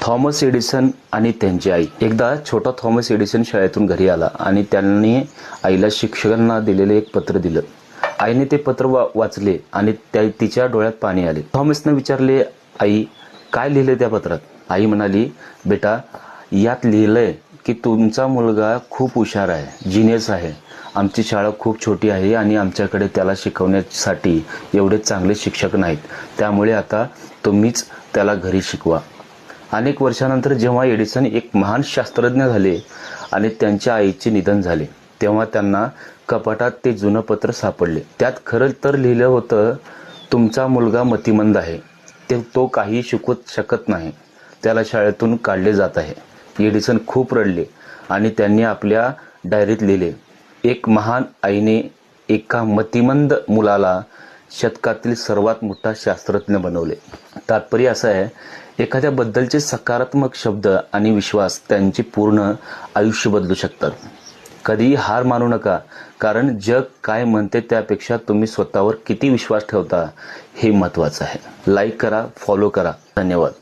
Thomas Edison आणि त्यांची आई. एकदा छोटा थॉमस एडिसन शाळेतून घरी आला आणि त्यांनी आईला शिक्षकांना दिलेले एक पत्र दिलं. आईने ते पत्र वाचले आणि तिच्या डोळ्यात पाणी आले. थॉमसने विचारले, आई काय लिहिले त्या पत्रात? आई म्हणाली, बेटा यात लिहिलंय की तुमचा मुलगा खूप हुशार आहे, जिनियस आहे. आमची शाळा खूप छोटी आहे आणि आमच्याकडे त्याला शिकवण्यासाठी एवढे चांगले शिक्षक नाहीत. त्यामुळे आता तुम्हीच त्याला घरी शिकवा. अनेक वर्षानंतर जेव्हा एडिसन एक महान शास्त्रज्ञ झाले आणि त्यांच्या आईचे निधन झाले, तेव्हा त्यांना कपाटात ते जुनं पत्र सापडले. त्यात खरं तर लिहिलं होतं, तुमचा मुलगा मतिमंद आहे, तो काही शिकवू शकत नाही, त्याला शाळेतून काढले जात आहे. एडिसन खूप रडले आणि त्यांनी आपल्या डायरीत लिहिले, एक महान आईने एका मतिमंद मुलाला शतकातील सर्वात मोठा शास्त्रज्ञ बनवले. तात्पर्य असं आहे, एखाद्याबद्दलचे सकारात्मक शब्द आणि विश्वास त्यांचे पूर्ण आयुष्य बदलू शकतात. कधीही हार मानू नका, कारण जग काय म्हणते त्यापेक्षा तुम्ही स्वतःवर किती विश्वास ठेवता हे महत्त्वाचं आहे. लाईक करा, फॉलो करा. धन्यवाद.